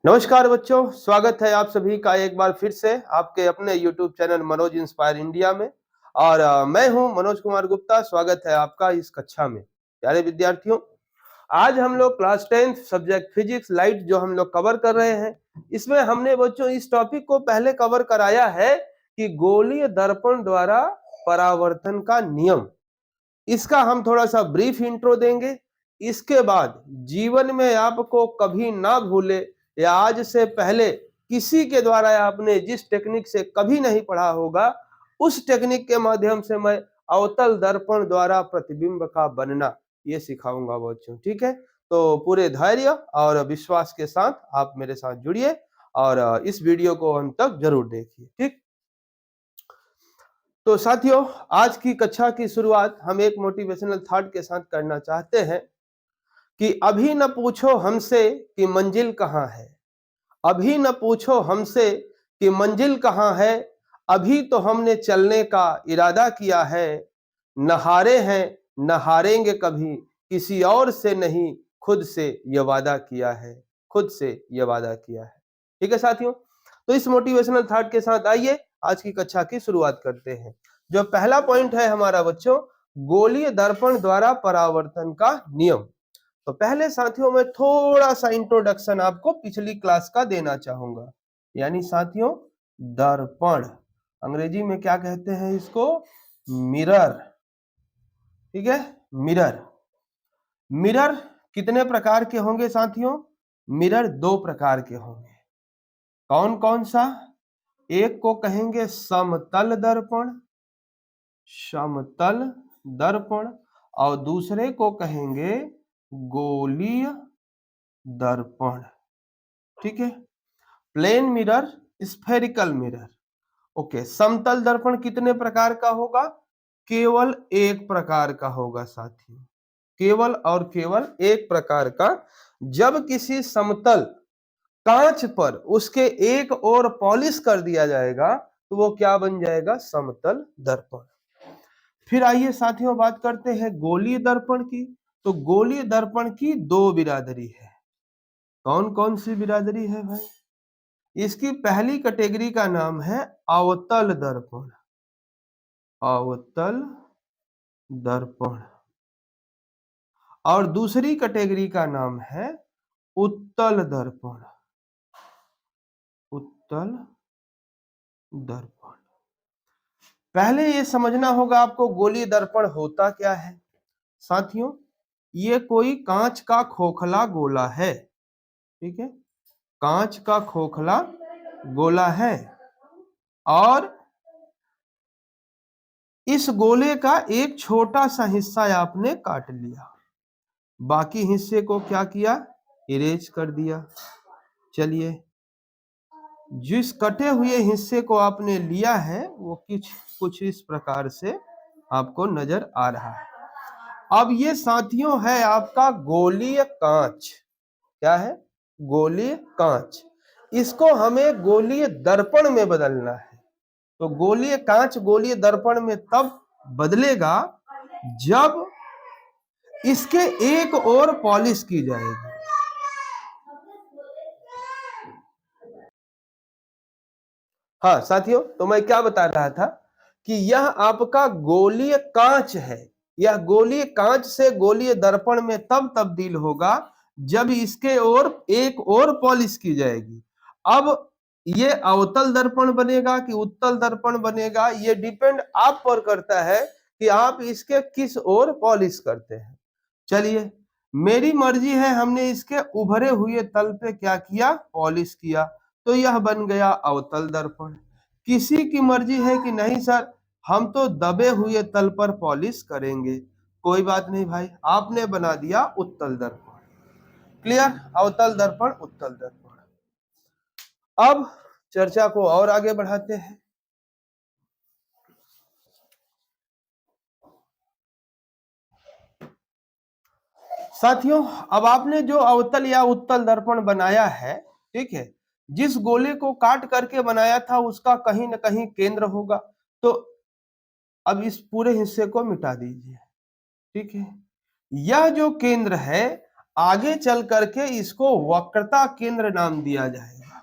नमस्कार बच्चों, स्वागत है आप सभी का एक बार फिर से आपके अपने YouTube channel Manoj inspire India में। और मैं हूं मनोज कुमार गुप्ता। स्वागत है आपका इस कक्षा में। प्यारे विद्यार्थियों, आज हम लोग class 10th subject physics light जो हम लोग कवर कर रहे हैं, इसमें हमने बच्चों इस टॉपिक को पहले कवर कराया है कि गोलीय दर्पण द्वारा परावर्तन का नियम। इसका हम थोड़ा सा ब्रीफ इंट्रो देंगे। इसके बाद जीवन में आपको कभी ना भूले या आज से पहले किसी के द्वारा आपने जिस टेक्निक से कभी नहीं पढ़ा होगा, उस टेक्निक के माध्यम से मैं अवतल दर्पण द्वारा प्रतिबिंब का बनना ये सिखाऊंगा बच्चों। ठीक है, तो पूरे धैर्य और विश्वास के साथ आप मेरे साथ जुड़िए और इस वीडियो को अंत तक जरूर देखिए। ठीक, तो साथियों, आज की कक्षा की शुरुआत हम एक मोटिवेशनल थॉट के साथ करना चाहते हैं कि अभी न पूछो हमसे कि मंजिल कहाँ है। अभी न पूछो हमसे कि मंजिल कहाँ है, अभी तो हमने चलने का इरादा किया है। न हारे हैं न हारेंगे कभी, किसी और से नहीं खुद से ये वादा किया है, खुद से ये वादा किया है। ठीक है साथियों, तो इस मोटिवेशनल थॉट के साथ आइए आज की कक्षा की शुरुआत करते हैं। जो पहला पॉइंट है हमारा बच्चों, गोलीय दर्पण द्वारा परावर्तन का नियम। तो पहले साथियों मैं थोड़ा सा इंट्रोडक्शन आपको पिछली क्लास का देना चाहूंगा। यानी साथियों, दर्पण अंग्रेजी में क्या कहते हैं इसको? मिरर। ठीक है, मिरर। मिरर कितने प्रकार के होंगे साथियों? मिरर दो प्रकार के होंगे। कौन कौन सा? एक को कहेंगे समतल दर्पण, समतल दर्पण, और दूसरे को कहेंगे गोलीय दर्पण। ठीक है, plane mirror, spherical mirror. Okay, समतल दर्पण कितने प्रकार का होगा? केवल एक प्रकार का होगा साथियों, केवल और केवल एक प्रकार का। जब किसी समतल कांच पर उसके एक ओर पॉलिश कर दिया जाएगा तो वो क्या बन जाएगा? समतल दर्पण। फिर आइए साथियों बात करते हैं गोलीय दर्पण की। तो गोलीय दर्पण की दो बिरादरी है। कौन कौन सी बिरादरी है भाई? इसकी पहली कैटेगरी का नाम है अवतल दर्पण, अवतल दर्पण, और दूसरी कैटेगरी का नाम है उत्तल दर्पण, उत्तल दर्पण। पहले ये समझना होगा आपको गोलीय दर्पण होता क्या है। साथियों, ये कोई कांच का खोखला गोला है। ठीक है, कांच का खोखला गोला है, और इस गोले का एक छोटा सा हिस्सा आपने काट लिया, बाकी हिस्से को क्या किया? इरेज कर दिया। चलिए, जिस कटे हुए हिस्से को आपने लिया है वो कुछ इस प्रकार से आपको नजर आ रहा है। अब ये साथियों है आपका गोलीय कांच। क्या है? गोलीय कांच। इसको हमें गोलीय दर्पण में बदलना है। तो गोलीय कांच गोलीय दर्पण में तब बदलेगा जब इसके एक ओर पॉलिश की जाएगी। हाँ साथियों, तो मैं क्या बता रहा था कि यह आपका गोलीय कांच है। यह गोलीय कांच से गोलीय दर्पण में तब तब्दील होगा जब इसके ओर एक और पॉलिश की जाएगी। अब ये अवतल दर्पण बनेगा कि उत्तल दर्पण बनेगा, ये डिपेंड आप पर करता है कि आप इसके किस ओर पॉलिश करते हैं। चलिए, मेरी मर्जी है, हमने इसके उभरे हुए तल पे क्या किया? पॉलिश किया, तो यह बन गया अवतल दर्पण। किसी की मर्जी है कि नहीं सर, हम तो दबे हुए तल पर पॉलिश करेंगे। कोई बात नहीं भाई, आपने बना दिया उत्तल दर्पण। क्लियर? अवतल दर्पण, उत्तल दर्पण। अब चर्चा को और आगे बढ़ाते हैं। साथियों, अब आपने जो अवतल या उत्तल दर्पण बनाया है, ठीक है, जिस गोले को काट करके बनाया था उसका कहीं ना कहीं केंद्र होगा। तो अब इस पूरे हिस्से को मिटा दीजिए। ठीक है, यह जो केंद्र है आगे चल करके इसको वक्रता केंद्र नाम दिया जाएगा।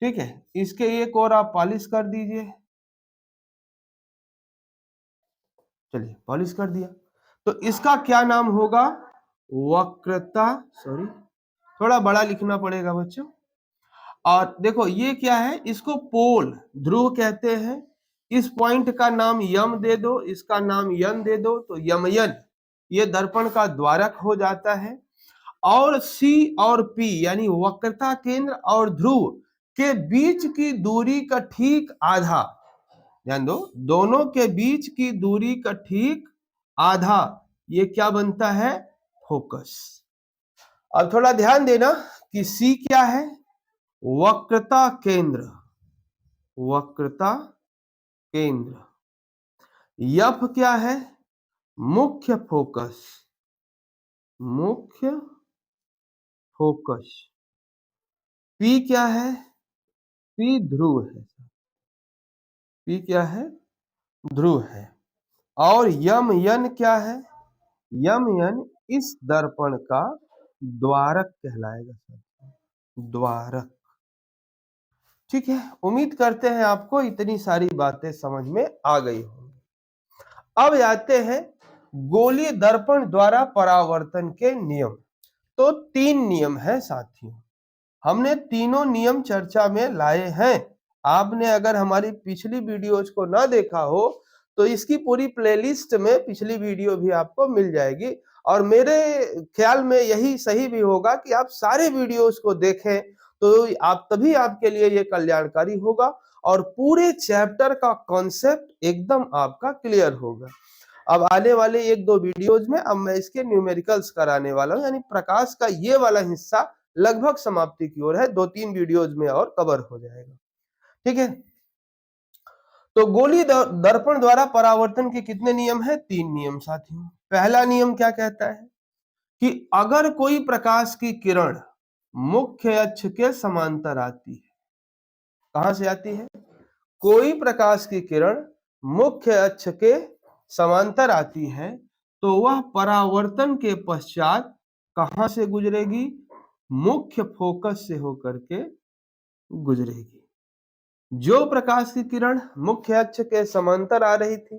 ठीक है, इसके एक और आप पॉलिश कर दीजिए। चलिए पॉलिश कर दिया, तो इसका क्या नाम होगा? वक्रता, सॉरी थोड़ा बड़ा लिखना पड़ेगा बच्चों। और देखो ये क्या है, इसको पोल ध्रुव कहते हैं। इस पॉइंट का नाम यम दे दो, इसका नाम यन दे दो, तो यमयन ये दर्पण का द्वारक हो जाता है। और सी और पी यानी वक्रता केंद्र और ध्रुव के बीच की दूरी का ठीक आधा, ध्यान दो, दोनों के बीच की दूरी का ठीक आधा, ये क्या बनता है? फोकस। अब थोड़ा ध्यान देना कि सी क्या है? वक्रता केंद्र, वक्रता केंद्र। यफ क्या है? मुख्य फोकस, मुख्य फोकस। पी क्या है? पी ध्रुव है, पी क्या है? ध्रुव है। और यम यन क्या है? यम यन इस दर्पण का द्वारक कहलाएगा, द्वारक। ठीक है, उम्मीद करते हैं आपको इतनी सारी बातें समझ में आ गई होंगी। अब आते हैं गोलीय दर्पण द्वारा परावर्तन के नियम। तो 3 नियम है साथियों, हमने तीनों नियम चर्चा में लाए हैं। आपने अगर हमारी पिछली वीडियोज को ना देखा हो तो इसकी पूरी प्लेलिस्ट में पिछली वीडियो भी आपको मिल जाएगी। और मेरे ख्याल में यही सही भी होगा कि आप सारे वीडियोज को देखें, तो आप तभी आपके लिए ये कल्याणकारी होगा और पूरे चैप्टर का कॉन्सेप्ट एकदम आपका क्लियर होगा। अब आने वाले 1-2 वीडियोज में अब मैं इसके न्यूमेरिकल्स कराने वाला हूं, यानी प्रकाश का ये वाला हिस्सा लगभग समाप्ति की ओर है, 2-3 वीडियोज में और कवर हो जाएगा। ठीक है, तो गोलीय दर्पण द्वारा परावर्तन के कितने नियम है? 3 नियम साथियों। पहला नियम क्या कहता है कि अगर कोई प्रकाश की किरण मुख्य अक्ष के समांतर आती है, कहां से आती है? कोई प्रकाश की किरण मुख्य अक्ष के समांतर आती है तो वह परावर्तन के पश्चात कहां से गुजरेगी? मुख्य फोकस से होकर के गुजरेगी। जो प्रकाश की किरण मुख्य अक्ष के समांतर आ रही थी,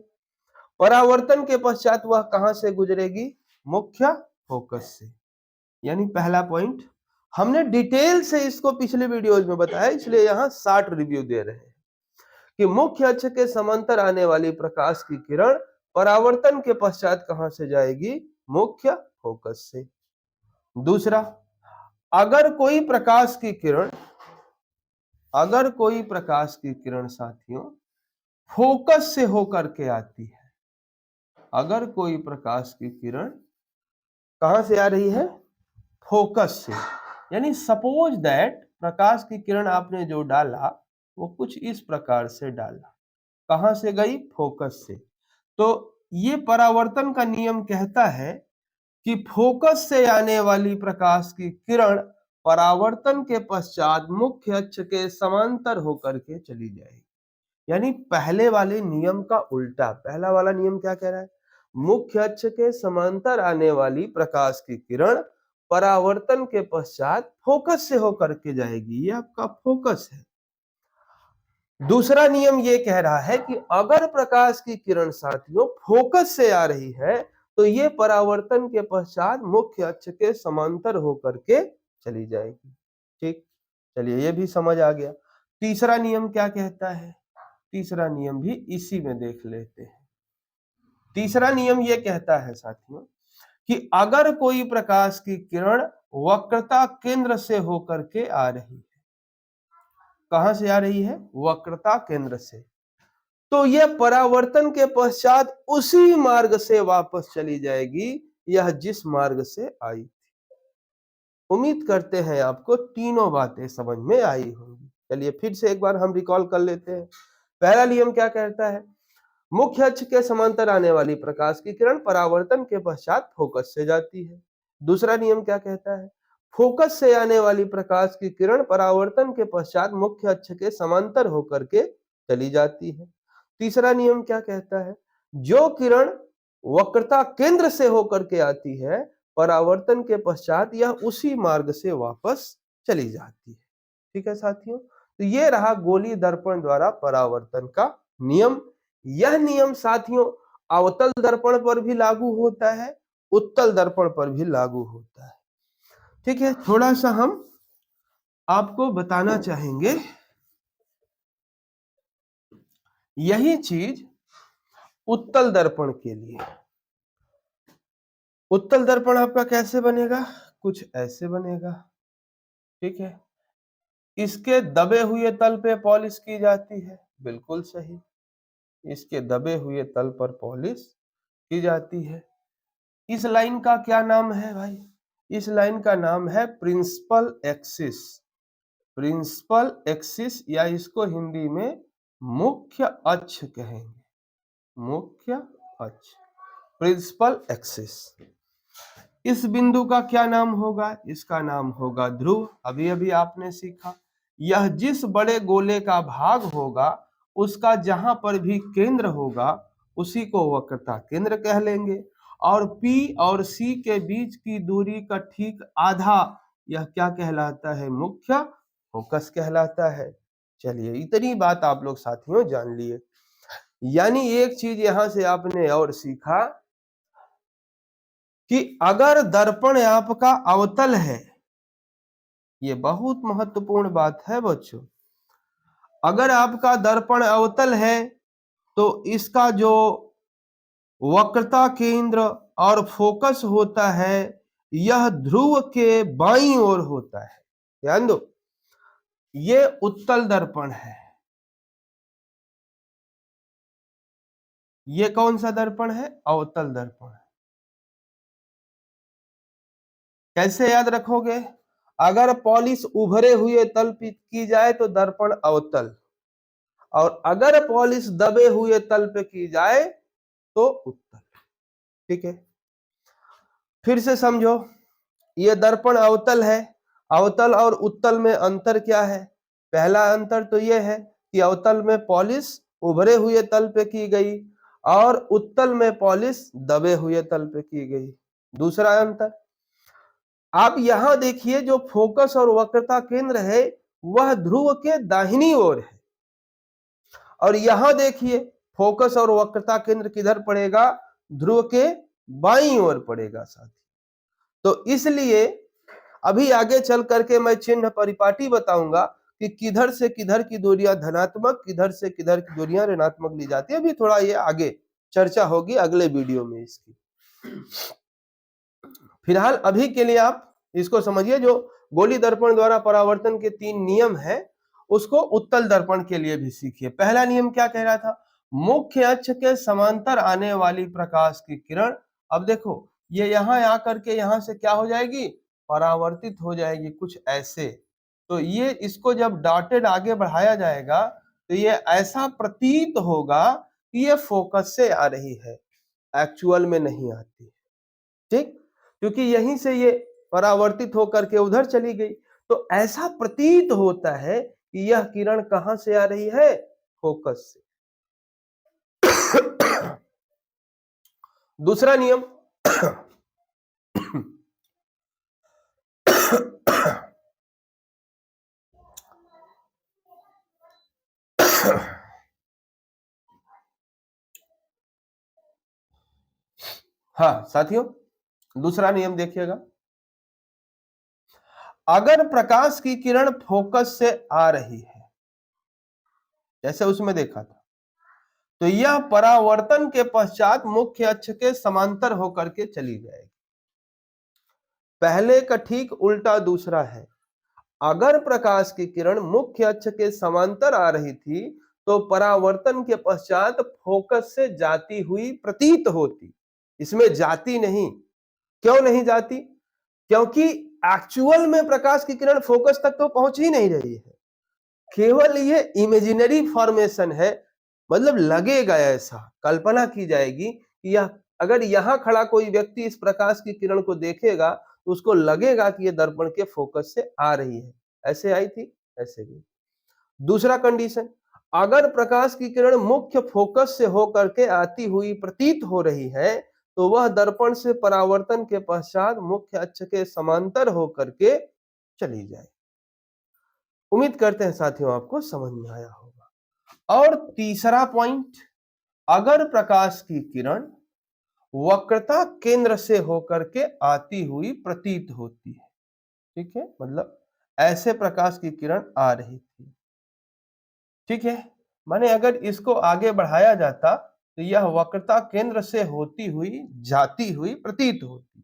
परावर्तन के पश्चात वह कहां से गुजरेगी? मुख्य फोकस से। यानी पहला पॉइंट हमने डिटेल से इसको पिछले वीडियोज में बताया, इसलिए यहां शॉर्ट रिव्यू दे रहे हैं कि मुख्य अक्ष के समांतर आने वाली प्रकाश की किरण परावर्तन के पश्चात कहां से जाएगी? मुख्य फोकस से। दूसरा, अगर कोई प्रकाश की किरण साथियों फोकस से होकर के आती है, अगर कोई प्रकाश की किरण कहां से आ रही है? फोकस से। यानी सपोज दैट प्रकाश की किरण आपने जो डाला वो कुछ इस प्रकार से डाला, कहां से गई? फोकस से। तो ये परावर्तन का नियम कहता है कि फोकस से आने वाली प्रकाश की किरण परावर्तन के पश्चात मुख्य अक्ष के समांतर होकर के चली जाएगी। यानी पहले वाले नियम का उल्टा। पहला वाला नियम क्या कह रहा है? मुख्य अक्ष के समांतर आने वाली प्रकाश की किरण परावर्तन के पश्चात फोकस से होकर के जाएगी, ये आपका फोकस है। दूसरा नियम ये कह रहा है कि अगर प्रकाश की किरण साथियों फोकस से आ रही है तो ये परावर्तन के पश्चात मुख्य अक्ष के समांतर होकर के चली जाएगी। ठीक, चलिए ये भी समझ आ गया। तीसरा नियम क्या कहता है? तीसरा नियम भी इसी में देख लेते हैं। तीसरा नियम ये कहता है साथियों कि अगर कोई प्रकाश की किरण वक्रता केंद्र से होकर के आ रही है, कहां से आ रही है? वक्रता केंद्र से, तो यह परावर्तन के पश्चात उसी मार्ग से वापस चली जाएगी, यह जिस मार्ग से आई थी। उम्मीद करते हैं आपको तीनों बातें समझ में आई होंगी। चलिए फिर से एक बार हम रिकॉल कर लेते हैं। पहला नियम क्या कहता है? मुख्य अक्ष के समांतर आने वाली प्रकाश की किरण परावर्तन के पश्चात फोकस से जाती है। दूसरा नियम क्या कहता है? फोकस से आने वाली प्रकाश की किरण परावर्तन के पश्चात मुख्य अक्ष के समांतर होकर के चली जाती है। तीसरा नियम क्या कहता है? जो किरण वक्रता केंद्र से होकर के आती है परावर्तन के पश्चात यह उसी मार्ग से वापस चली जाती है। ठीक है साथियों, तो ये रहा गोलीय दर्पण द्वारा परावर्तन का नियम। यह नियम साथियों अवतल दर्पण पर भी लागू होता है, उत्तल दर्पण पर भी लागू होता है। ठीक है, थोड़ा सा हम आपको बताना चाहेंगे यही चीज उत्तल दर्पण के लिए। उत्तल दर्पण आपका कैसे बनेगा, कुछ ऐसे बनेगा। ठीक है, इसके दबे हुए तल पे पॉलिश की जाती है, बिल्कुल सही, इसके दबे हुए तल पर पॉलिश की जाती है। इस लाइन का क्या नाम है भाई, इस लाइन का नाम है प्रिंसिपल एक्सिस। प्रिंसिपल एक्सिस या इसको हिंदी में मुख्य अक्ष कहेंगे, मुख्य अक्ष, प्रिंसिपल एक्सिस। इस बिंदु का क्या नाम होगा, इसका नाम होगा ध्रुव। अभी अभी आपने सीखा, यह जिस बड़े गोले का भाग होगा उसका जहां पर भी केंद्र होगा उसी को वक्रता केंद्र कह लेंगे। और P और C के बीच की दूरी का ठीक आधा, यह क्या कहलाता है, मुख्य फोकस कहलाता है। चलिए, इतनी बात आप लोग साथियों जान लिए। यानी एक चीज यहां से आपने और सीखा कि अगर दर्पण आपका अवतल है, ये बहुत महत्वपूर्ण बात है बच्चों, अगर आपका दर्पण अवतल है तो इसका जो वक्रता केंद्र और फोकस होता है यह ध्रुव के बाईं ओर होता है। ध्यान दो, ये उत्तल दर्पण है। ये कौन सा दर्पण है, अवतल दर्पण। कैसे याद रखोगे, अगर पॉलिश उभरे हुए तल पे की जाए तो दर्पण अवतल, और अगर पॉलिश दबे हुए तल पे की जाए तो उत्तल। ठीक है, फिर से समझो, ये दर्पण अवतल है। अवतल और उत्तल में अंतर क्या है, पहला अंतर तो ये है कि अवतल में पॉलिश उभरे हुए तल पे की गई और उत्तल में पॉलिश दबे हुए तल पे की गई। दूसरा अंतर, आप यहां देखिए जो फोकस और वक्रता केंद्र है वह ध्रुव के दाहिनी ओर है, और यहां देखिए फोकस और वक्रता केंद्र किधर पड़ेगा, ध्रुव के बाईं ओर पड़ेगा साथी। तो इसलिए अभी आगे चल करके मैं चिन्ह परिपाटी बताऊंगा कि किधर से किधर की दूरियां धनात्मक, किधर से किधर की दूरियां ऋणात्मक ली जाती है। अभी थोड़ा ये आगे चर्चा होगी अगले वीडियो में इसकी। फिलहाल अभी के लिए आप इसको समझिए, जो गोली दर्पण द्वारा परावर्तन के 3 नियम हैं उसको उत्तल दर्पण के लिए भी सीखिए। पहला नियम क्या कह रहा था, मुख्य अक्ष के समांतर आने वाली प्रकाश की किरण, अब देखो ये यहां आकर के यहां से क्या हो जाएगी, परावर्तित हो जाएगी कुछ ऐसे। तो ये इसको जब डॉटेड आगे बढ़ाया जाएगा तो ये ऐसा प्रतीत होगा कि ये फोकस से आ रही है, एक्चुअल में नहीं आती। ठीक, क्योंकि यहीं से ये परावर्तित होकर के उधर चली गई, तो ऐसा प्रतीत होता है कि यह किरण कहां से आ रही है, फोकस से। दूसरा नियम, हाँ साथियों, दूसरा नियम देखिएगा, अगर प्रकाश की किरण फोकस से आ रही है जैसे उसमें देखा था, तो यह परावर्तन के पश्चात मुख्य अक्ष के समांतर होकर के चली जाएगी। पहले का ठीक उल्टा दूसरा है, अगर प्रकाश की किरण मुख्य अक्ष के समांतर आ रही थी तो परावर्तन के पश्चात फोकस से जाती हुई प्रतीत होती, इसमें जाती नहीं। क्यों नहीं जाती, क्योंकि एक्चुअल में प्रकाश की किरण फोकस तक तो पहुंच ही नहीं रही है, केवल ये इमेजिनरी फॉर्मेशन है, मतलब लगेगा, ऐसा कल्पना की जाएगी कि यह, अगर यहां खड़ा कोई व्यक्ति इस प्रकाश की किरण को देखेगा तो उसको लगेगा कि यह दर्पण के फोकस से आ रही है, ऐसे आई थी ऐसे भी। दूसरा कंडीशन, अगर प्रकाश की किरण मुख्य फोकस से होकर के आती हुई प्रतीत हो रही है तो वह दर्पण से परावर्तन के पश्चात मुख्य अक्ष के समांतर होकर के चली जाए। उम्मीद करते हैं साथियों आपको समझ में आया होगा। और तीसरा पॉइंट, अगर प्रकाश की किरण वक्रता केंद्र से होकर के आती हुई प्रतीत होती है, ठीक है, मतलब ऐसे प्रकाश की किरण आ रही थी, ठीक है, माने अगर इसको आगे बढ़ाया जाता तो यह वक्रता केंद्र से होती हुई जाती हुई प्रतीत होती,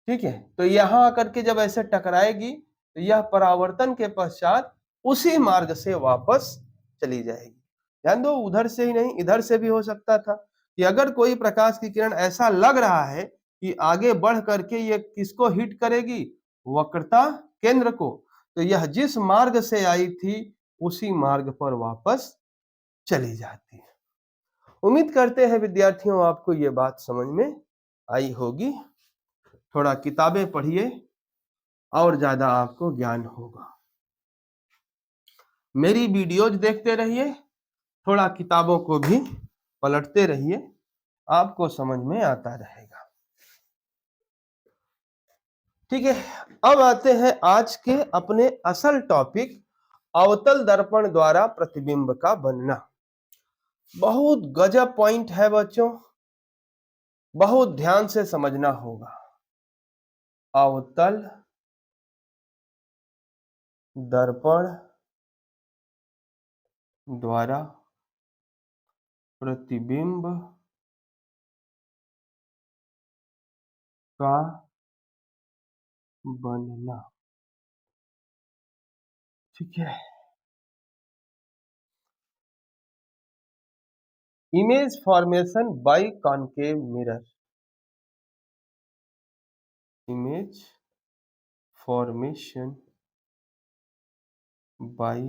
ठीक है, तो यहां आकर के जब ऐसे टकराएगी तो यह परावर्तन के पश्चात उसी मार्ग से वापस चली जाएगी। ध्यान दो, उधर से ही नहीं इधर से भी हो सकता था कि अगर कोई प्रकाश की किरण ऐसा लग रहा है कि आगे बढ़ करके ये किसको हिट करेगी, वक्रता केंद्र को, तो यह जिस मार्ग से आई थी उसी मार्ग पर वापस चली जाती है। उम्मीद करते हैं विद्यार्थियों आपको ये बात समझ में आई होगी। थोड़ा किताबें पढ़िए और ज्यादा आपको ज्ञान होगा। मेरी वीडियोज देखते रहिए, थोड़ा किताबों को भी पलटते रहिए, आपको समझ में आता रहेगा। ठीक है, अब आते हैं आज के अपने असल टॉपिक, अवतल दर्पण द्वारा प्रतिबिंब का बनना। बहुत गजब पॉइंट है बच्चों, बहुत ध्यान से समझना होगा। अवतल दर्पण द्वारा प्रतिबिंब का बनना, ठीक है। Image formation by concave mirror, image formation by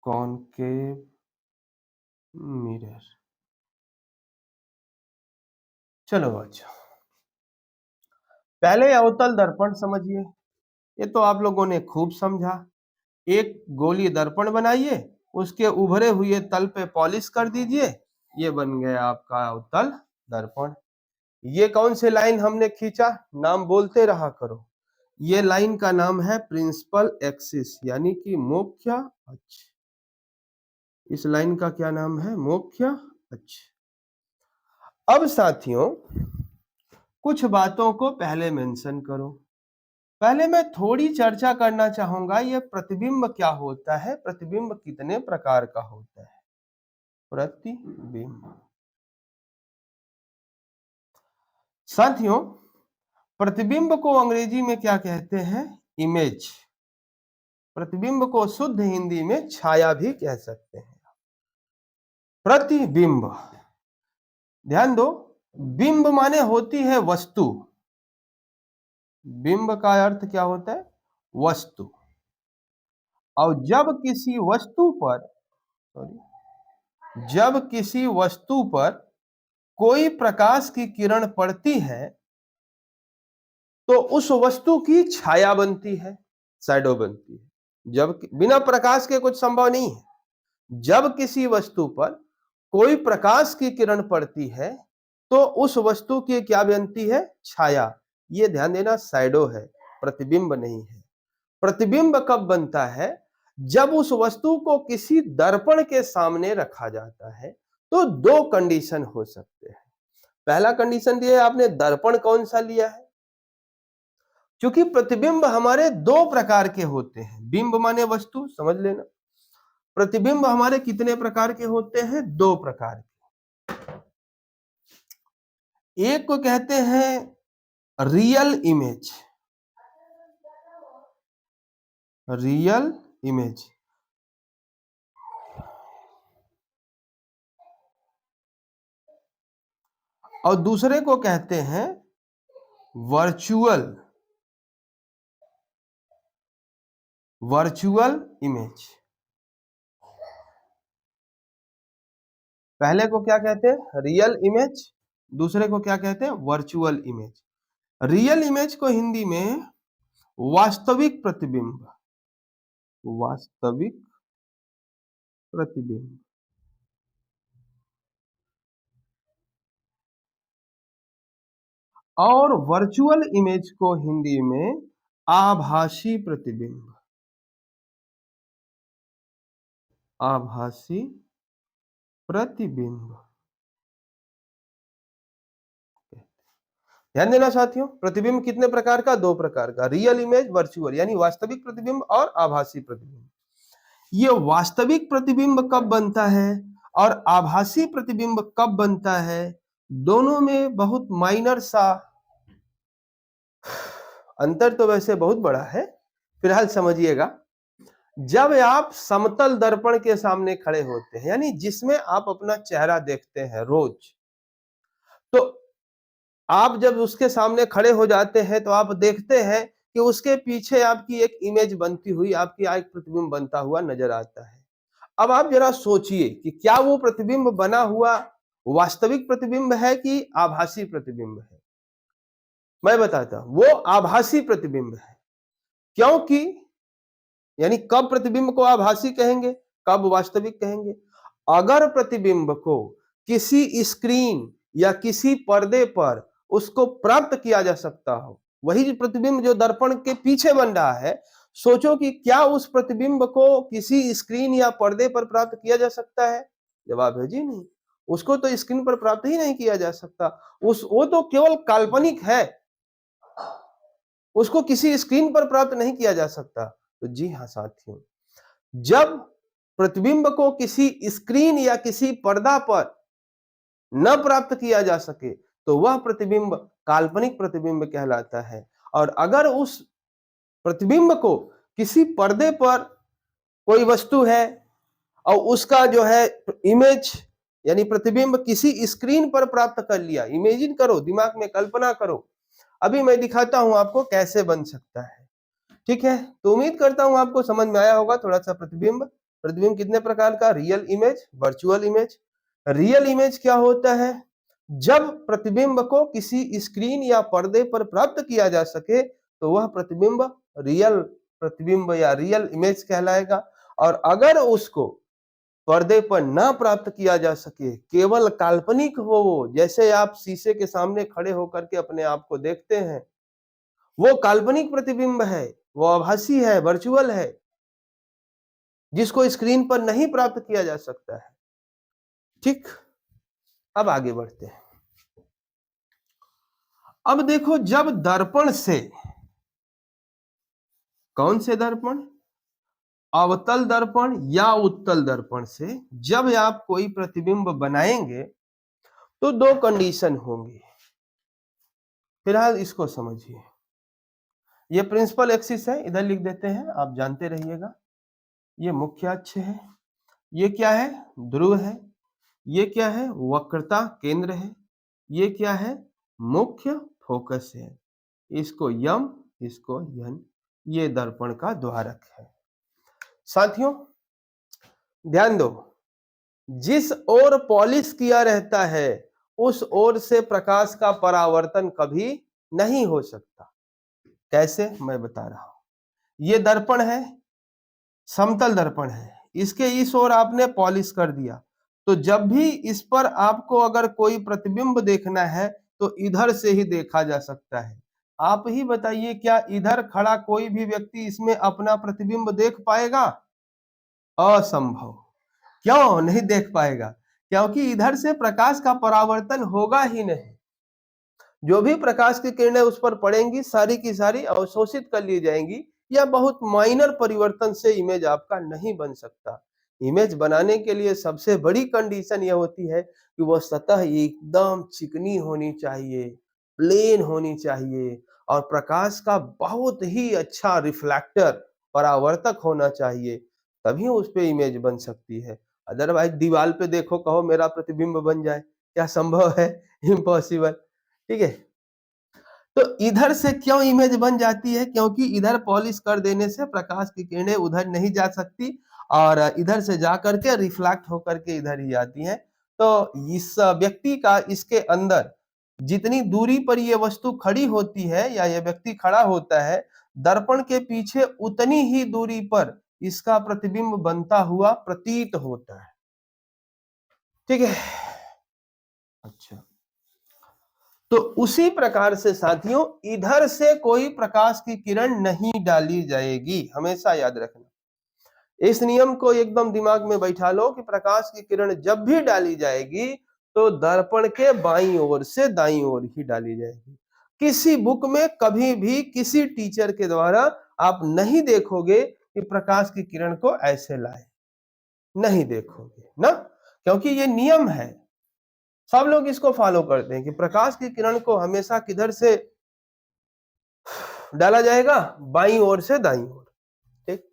concave mirror. चलो बच्चों, पहले अवतल दर्पण समझिए, ये तो आप लोगों ने खूब समझा। एक गोली दर्पण बनाइए, उसके उभरे हुए तल पे पॉलिश कर दीजिए, ये बन गया आपका अवतल दर्पण। ये कौन से लाइन हमने खींचा, नाम बोलते रहा करो। ये लाइन का नाम है प्रिंसिपल एक्सिस, यानी कि मुख्य अक्ष। इस लाइन का क्या नाम है, मुख्य अक्ष। अब साथियों कुछ बातों को पहले मेंशन करो। पहले मैं थोड़ी चर्चा करना चाहूंगा, ये प्रतिबिंब क्या होता है, प्रतिबिंब कितने प्रकार का होता है। प्रतिबिंब साथियों, प्रतिबिंब को अंग्रेजी में क्या कहते हैं, इमेज। प्रतिबिंब को शुद्ध हिंदी में छाया भी कह सकते हैं। प्रतिबिंब, ध्यान दो, बिंब माने होती है वस्तु, बिंब का अर्थ क्या होता है, वस्तु। और जब किसी वस्तु पर, जब किसी वस्तु पर कोई प्रकाश की किरण पड़ती है तो उस वस्तु की छाया बनती है, शैडो बनती है। जब बिना प्रकाश के कुछ संभव नहीं है। जब किसी वस्तु पर कोई प्रकाश की किरण पड़ती है तो उस वस्तु की क्या बनती है, छाया। ये ध्यान देना, शैडो है, प्रतिबिंब नहीं है। प्रतिबिंब कब बनता है, जब उस वस्तु को किसी दर्पण के सामने रखा जाता है। तो दो कंडीशन हो सकते हैं। पहला कंडीशन दिया है आपने, दर्पण कौन सा लिया है, क्योंकि प्रतिबिंब हमारे दो प्रकार के होते हैं। बिंब माने वस्तु, समझ लेना। प्रतिबिंब हमारे कितने प्रकार के होते हैं, दो प्रकार के। एक को कहते हैं रियल इमेज, रियल इमेज। और दूसरे को कहते हैं वर्चुअल, वर्चुअल इमेज। पहले को क्या कहते हैं, रियल इमेज। दूसरे को क्या कहते हैं, वर्चुअल इमेज। रियल इमेज को हिंदी में वास्तविक प्रतिबिंब, वास्तविक प्रतिबिंब। और वर्चुअल इमेज को हिंदी में आभासी प्रतिबिंब, आभासी प्रतिबिंब। ध्यान देना साथियों, प्रतिबिंब कितने प्रकार का? दो प्रकार का, रियल इमेज, वर्चुअल, यानी वास्तविक प्रतिबिंब और आभासी प्रतिबिंब। ये वास्तविक प्रतिबिंब कब बनता है और आभासी प्रतिबिंब कब बनता है, दोनों में बहुत माइनर सा अंतर तो वैसे बहुत बड़ा है, फिलहाल समझिएगा। जब आप समतल दर्पण के सामने खड़े होते हैं, यानी जिसमें आप अपना चेहरा देखते हैं रोज, तो आप जब उसके सामने खड़े हो जाते हैं तो आप देखते हैं कि उसके पीछे आपकी एक इमेज बनती हुई, आपकी एक प्रतिबिंब बनता हुआ नजर आता है। अब आप जरा सोचिए कि क्या वो प्रतिबिंब बना हुआ वास्तविक प्रतिबिंब है कि आभासी प्रतिबिंब है? मैं बताता हूं, वो आभासी प्रतिबिंब है। क्योंकि यानी कब प्रतिबिंब को आभासी कहेंगे, कब वास्तविक कहेंगे? अगर प्रतिबिंब को किसी स्क्रीन या किसी पर्दे पर उसको प्राप्त किया जा सकता हो, वही प्रतिबिंब जो दर्पण के पीछे बन रहा है, सोचो कि क्या उस प्रतिबिंब को किसी स्क्रीन या पर्दे पर प्राप्त किया जा सकता है? जवाब है जी नहीं, उसको तो स्क्रीन पर प्राप्त ही नहीं किया जा सकता। वो तो केवल काल्पनिक है, उसको किसी स्क्रीन पर प्राप्त नहीं किया जा सकता। तो जी हाँ साथियों, जब प्रतिबिंब को किसी स्क्रीन या किसी पर्दा पर न प्राप्त किया जा सके तो वह प्रतिबिंब काल्पनिक प्रतिबिंब कहलाता है। और अगर उस प्रतिबिंब को किसी पर्दे पर कोई वस्तु है और उसका जो है इमेज यानी प्रतिबिंब किसी स्क्रीन पर प्राप्त कर लिया, इमेजिन करो, दिमाग में कल्पना करो, अभी मैं दिखाता हूं आपको कैसे बन सकता है। ठीक है, तो उम्मीद करता हूं आपको समझ में आया होगा थोड़ा सा। प्रतिबिंब, प्रतिबिंब कितने प्रकार का? Real image, virtual image. Real image क्या होता है? जब प्रतिबिंब को किसी स्क्रीन या पर्दे पर प्राप्त किया जा सके तो वह प्रतिबिंब रियल प्रतिबिंब या रियल इमेज कहलाएगा। और अगर उसको पर्दे पर ना प्राप्त किया जा सके, केवल काल्पनिक हो, जैसे आप शीशे के सामने खड़े होकर के अपने आप को देखते हैं, वो काल्पनिक प्रतिबिंब है, वो आभासी है, वर्चुअल है, जिसको स्क्रीन पर नहीं प्राप्त किया जा सकता है। ठीक, अब आगे बढ़ते हैं। अब देखो, जब दर्पण से, कौन से दर्पण? अवतल दर्पण या उत्तल दर्पण से जब आप कोई प्रतिबिंब बनाएंगे तो दो कंडीशन होंगी। फिलहाल इसको समझिए। ये प्रिंसिपल एक्सिस है, इधर लिख देते हैं, आप जानते रहिएगा। ये मुख्य अक्ष है, ये क्या है? ध्रुव है, ये क्या है? वक्रता केंद्र है, ये क्या है? मुख्य फोकस है। इसको यम, इसको यन, ये दर्पण का द्वारक है। साथियों ध्यान दो, जिस ओर पॉलिश किया रहता है उस ओर से प्रकाश का परावर्तन कभी नहीं हो सकता। कैसे? मैं बता रहा हूं। ये दर्पण है, समतल दर्पण है, इसके इस ओर आपने पॉलिश कर दिया, तो जब भी इस पर आपको अगर कोई प्रतिबिंब देखना है तो इधर से ही देखा जा सकता है। आप ही बताइए, क्या इधर खड़ा कोई भी व्यक्ति इसमें अपना प्रतिबिंब देख पाएगा? असंभव। क्यों नहीं देख पाएगा? क्योंकि इधर से प्रकाश का परावर्तन होगा ही नहीं। जो भी प्रकाश की किरणें उस पर पड़ेंगी, सारी की सारी अवशोषित कर ली जाएंगी, या बहुत माइनर परिवर्तन से इमेज आपका नहीं बन सकता। इमेज बनाने के लिए सबसे बड़ी कंडीशन यह होती है कि वह सतह एकदम चिकनी होनी चाहिए, प्लेन होनी चाहिए, और प्रकाश का बहुत ही अच्छा रिफ्लेक्टर, परावर्तक होना चाहिए, तभी उस पे इमेज बन सकती है। अदरवाइज दीवार पे देखो, कहो मेरा प्रतिबिंब बन जाए, क्या संभव है? इम्पॉसिबल। ठीक है, तो इधर से क्यों इमेज बन जाती है? क्योंकि इधर पॉलिश कर देने से प्रकाश की किरणें उधर नहीं जा सकती और इधर से जा करके रिफ्लेक्ट होकर के इधर ही आती हैं। तो इस व्यक्ति का इसके अंदर जितनी दूरी पर ये वस्तु खड़ी होती है या ये व्यक्ति खड़ा होता है, दर्पण के पीछे उतनी ही दूरी पर इसका प्रतिबिंब बनता हुआ प्रतीत होता है। ठीक है, अच्छा, तो उसी प्रकार से साथियों इधर से कोई प्रकाश की किरण नहीं डाली जाएगी, हमेशा याद रखना। इस नियम को एकदम दिमाग में बैठा लो कि प्रकाश की किरण जब भी डाली जाएगी तो दर्पण के बाईं ओर से दाईं ओर ही डाली जाएगी। किसी बुक में कभी भी किसी टीचर के द्वारा आप नहीं देखोगे कि प्रकाश की किरण को ऐसे लाए, नहीं देखोगे ना, क्योंकि ये नियम है। सब लोग इसको फॉलो करते हैं कि प्रकाश की किरण को हमेशा किधर से डाला जाएगा, बाईं ओर से दाईं ओर। ठीक।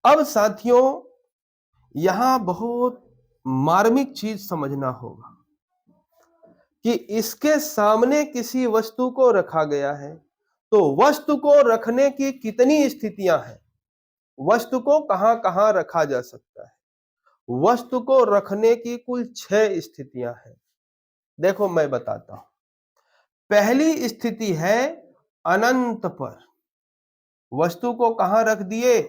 अब साथियों यहां बहुत मार्मिक चीज समझना होगा कि इसके सामने किसी वस्तु को रखा गया है, तो वस्तु को रखने की कितनी स्थितियां हैं, वस्तु को कहां कहां रखा जा सकता है। वस्तु को रखने की कुल 6 स्थितियां हैं। देखो मैं बताता हूं। पहली स्थिति है अनंत पर। वस्तु को कहां रख दिए,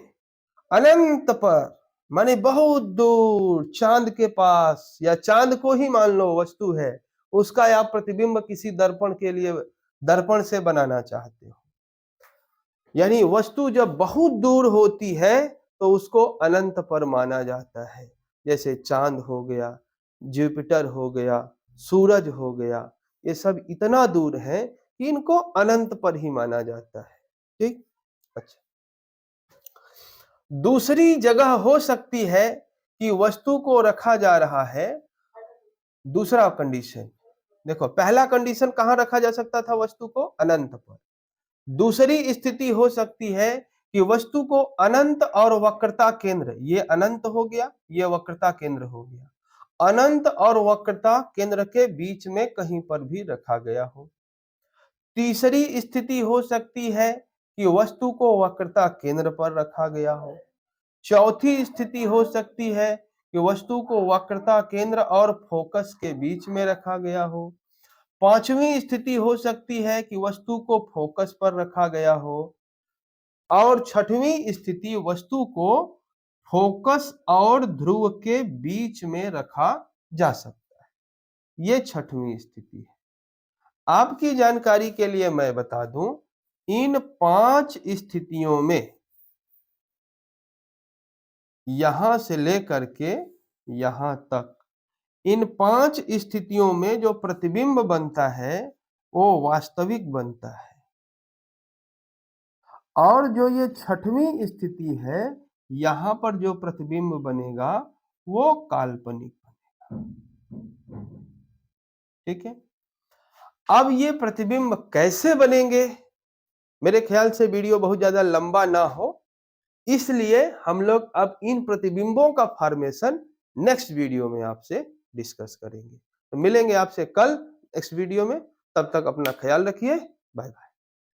अनंत पर, माने बहुत दूर, चांद के पास, या चांद को ही मान लो वस्तु है, उसका आप प्रतिबिंब किसी दर्पण के लिए दर्पण से बनाना चाहते हो। यानी वस्तु जब बहुत दूर होती है तो उसको अनंत पर माना जाता है। जैसे चांद हो गया, जुपिटर हो गया, सूरज हो गया, ये सब इतना दूर है कि इनको अनंत पर ही माना जाता है। ठीक। अच्छा, दूसरी जगह हो सकती है कि वस्तु को रखा जा रहा है। दूसरा कंडीशन देखो, पहला कंडीशन कहां रखा जा सकता था वस्तु को, अनंत पर। दूसरी स्थिति हो सकती है कि वस्तु को अनंत और वक्रता केंद्र, ये अनंत हो गया, ये वक्रता केंद्र हो गया, अनंत और वक्रता केंद्र के बीच में कहीं पर भी रखा गया हो। तीसरी स्थिति हो सकती है कि वस्तु को वक्रता केंद्र पर रखा गया हो। चौथी स्थिति हो सकती है कि वस्तु को वक्रता केंद्र और फोकस के बीच में रखा गया हो। पांचवी स्थिति हो सकती है कि वस्तु को फोकस पर रखा गया हो। और छठवीं स्थिति वस्तु को फोकस और ध्रुव के बीच में रखा जा सकता है। ये छठवीं स्थिति है। आपकी जानकारी के लिए मैं बता दूं, इन 5 स्थितियों में यहां से लेकर के यहां तक, इन 5 स्थितियों में जो प्रतिबिंब बनता है वो वास्तविक बनता है, और जो ये छठवीं स्थिति है यहां पर जो प्रतिबिंब बनेगा वो काल्पनिक बनेगा। ठीक है। अब ये प्रतिबिंब कैसे बनेंगे, मेरे ख्याल से वीडियो बहुत ज्यादा लंबा ना हो, इसलिए हम लोग अब इन प्रतिबिंबों का फॉर्मेशन नेक्स्ट वीडियो में आपसे डिस्कस करेंगे। तो मिलेंगे आपसे कल नेक्स्ट वीडियो में, तब तक अपना ख्याल रखिए, बाय बाय।